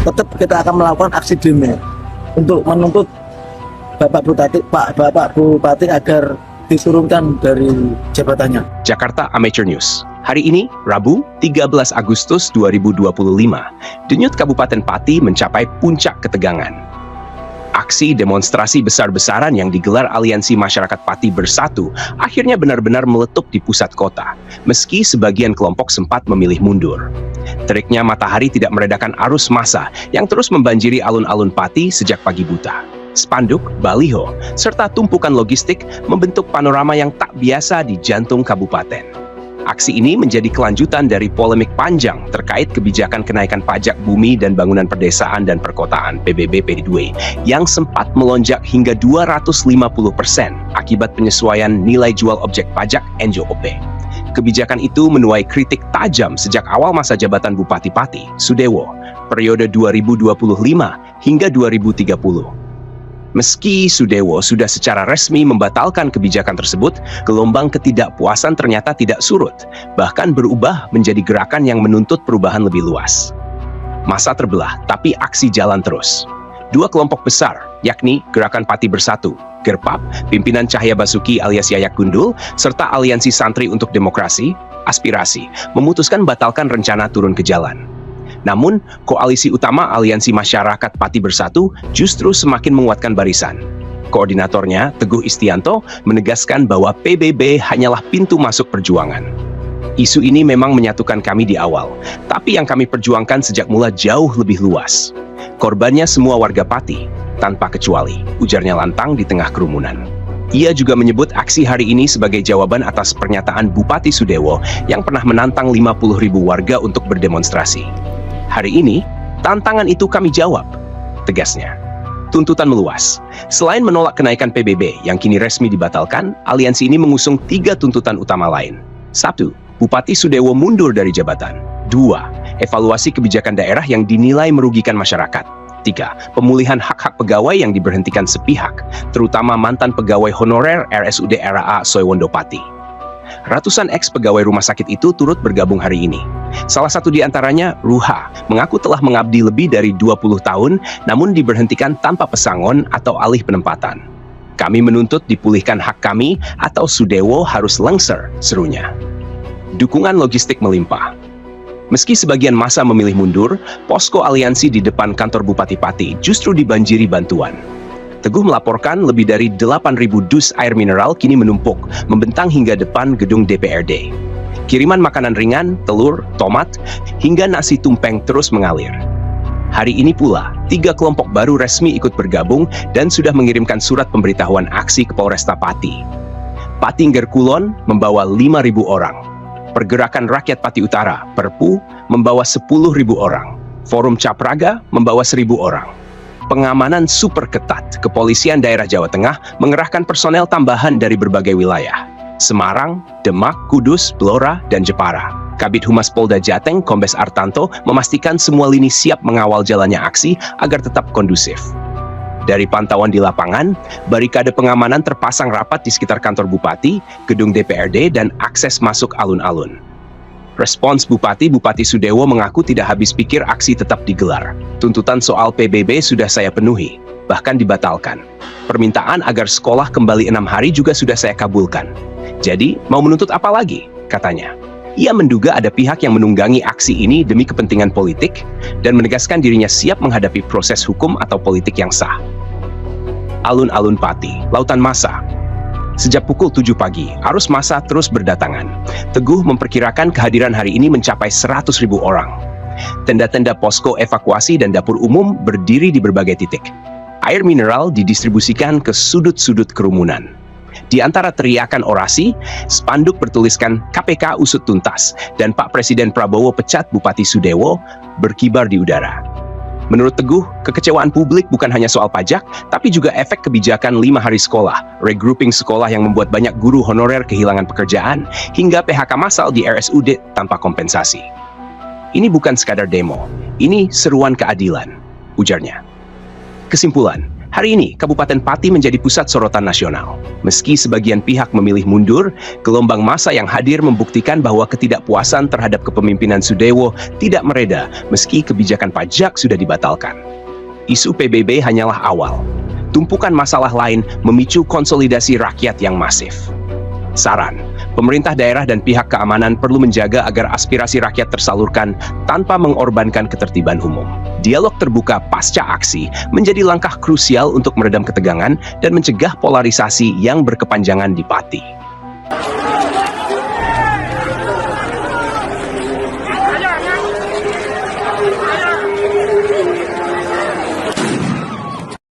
tetap kita akan melakukan aksi demo untuk menuntut Bapak Bupati agar diturunkan dari jabatannya. Jakarta Amateur News. Hari ini, Rabu, 13 Agustus 2025, denyut Kabupaten Pati mencapai puncak ketegangan. Aksi demonstrasi besar-besaran yang digelar Aliansi Masyarakat Pati Bersatu akhirnya benar-benar meletup di pusat kota, meski sebagian kelompok sempat memilih mundur. Teriknya matahari tidak meredakan arus massa yang terus membanjiri alun-alun Pati sejak pagi buta. Spanduk, baliho, serta tumpukan logistik membentuk panorama yang tak biasa di jantung kabupaten. Aksi ini menjadi kelanjutan dari polemik panjang terkait kebijakan kenaikan pajak bumi dan bangunan perdesaan dan perkotaan (PBB PD2) yang sempat melonjak hingga 250% akibat penyesuaian nilai jual objek pajak (NJOP). Kebijakan itu menuai kritik tajam sejak awal masa jabatan Bupati Pati, Sudewo, periode 2025 hingga 2030. Meski Sudewo sudah secara resmi membatalkan kebijakan tersebut, gelombang ketidakpuasan ternyata tidak surut, bahkan berubah menjadi gerakan yang menuntut perubahan lebih luas. Massa terbelah, tapi aksi jalan terus. Dua kelompok besar, yakni Gerakan Pati Bersatu, GERPAP, pimpinan Cahya Basuki alias Yayak Gundul, serta Aliansi Santri untuk Demokrasi, Aspirasi, memutuskan batalkan rencana turun ke jalan. Namun, koalisi utama Aliansi Masyarakat Pati Bersatu justru semakin menguatkan barisan. Koordinatornya, Teguh Istianto, menegaskan bahwa PBB hanyalah pintu masuk perjuangan. Isu ini memang menyatukan kami di awal, tapi yang kami perjuangkan sejak mula jauh lebih luas. Korbannya semua warga Pati, tanpa kecuali, ujarnya lantang di tengah kerumunan. Ia juga menyebut aksi hari ini sebagai jawaban atas pernyataan Bupati Sudewo yang pernah menantang 50.000 warga untuk berdemonstrasi. Hari ini, tantangan itu kami jawab, tegasnya. Tuntutan meluas. Selain menolak kenaikan PBB yang kini resmi dibatalkan, aliansi ini mengusung 3 tuntutan utama lain. 1. Bupati Sudewo mundur dari jabatan. 2. Evaluasi kebijakan daerah yang dinilai merugikan masyarakat. 3. Pemulihan hak-hak pegawai yang diberhentikan sepihak, terutama mantan pegawai honorer RSUD RAA Soewondo Pati. Ratusan ex-pegawai rumah sakit itu turut bergabung hari ini. Salah satu di antaranya, Ruha, mengaku telah mengabdi lebih dari 20 tahun, namun diberhentikan tanpa pesangon atau alih penempatan. Kami menuntut dipulihkan hak kami atau Sudewo harus lengser, serunya. Dukungan logistik melimpah. Meski sebagian massa memilih mundur, posko aliansi di depan kantor Bupati Pati justru dibanjiri bantuan. Teguh melaporkan lebih dari 8.000 dus air mineral kini menumpuk, membentang hingga depan gedung DPRD. Kiriman makanan ringan, telur, tomat, hingga nasi tumpeng terus mengalir. Hari ini pula, 3 kelompok baru resmi ikut bergabung dan sudah mengirimkan surat pemberitahuan aksi ke Polresta Pati. Patingger Kulon membawa 5.000 orang. Pergerakan Rakyat Pati Utara, Perpu, membawa 10.000 orang. Forum Capraga membawa 1.000 orang. Pengamanan super ketat, Kepolisian Daerah Jawa Tengah mengerahkan personel tambahan dari berbagai wilayah. Semarang, Demak, Kudus, Blora, dan Jepara. Kabid Humas Polda Jateng, Kombes Artanto, memastikan semua lini siap mengawal jalannya aksi agar tetap kondusif. Dari pantauan di lapangan, barikade pengamanan terpasang rapat di sekitar kantor Bupati, gedung DPRD, dan akses masuk alun-alun. Respons Bupati Sudewo mengaku tidak habis pikir aksi tetap digelar. Tuntutan soal PBB sudah saya penuhi, bahkan dibatalkan. Permintaan agar sekolah kembali 6 hari juga sudah saya kabulkan. Jadi, mau menuntut apa lagi? Katanya. Ia menduga ada pihak yang menunggangi aksi ini demi kepentingan politik dan menegaskan dirinya siap menghadapi proses hukum atau politik yang sah. Alun-alun Pati, lautan massa. Sejak pukul 7 pagi, arus massa terus berdatangan. Teguh memperkirakan kehadiran hari ini mencapai 100.000 orang. Tenda-tenda posko evakuasi dan dapur umum berdiri di berbagai titik. Air mineral didistribusikan ke sudut-sudut kerumunan. Di antara teriakan orasi, spanduk bertuliskan KPK usut tuntas dan Pak Presiden Prabowo pecat Bupati Sudewo berkibar di udara. Menurut Teguh, kekecewaan publik bukan hanya soal pajak, tapi juga efek kebijakan 5 hari sekolah, regrouping sekolah yang membuat banyak guru honorer kehilangan pekerjaan, hingga PHK massal di RSUD tanpa kompensasi. Ini bukan sekadar demo, ini seruan keadilan, ujarnya. Kesimpulan, Hari ini, Kabupaten Pati menjadi pusat sorotan nasional. Meski sebagian pihak memilih mundur, gelombang massa yang hadir membuktikan bahwa ketidakpuasan terhadap kepemimpinan Sudewo tidak mereda meski kebijakan pajak sudah dibatalkan. Isu PBB hanyalah awal. Tumpukan masalah lain memicu konsolidasi rakyat yang masif. Saran, pemerintah daerah dan pihak keamanan perlu menjaga agar aspirasi rakyat tersalurkan tanpa mengorbankan ketertiban umum. Dialog terbuka pasca aksi menjadi langkah krusial untuk meredam ketegangan dan mencegah polarisasi yang berkepanjangan di Pati.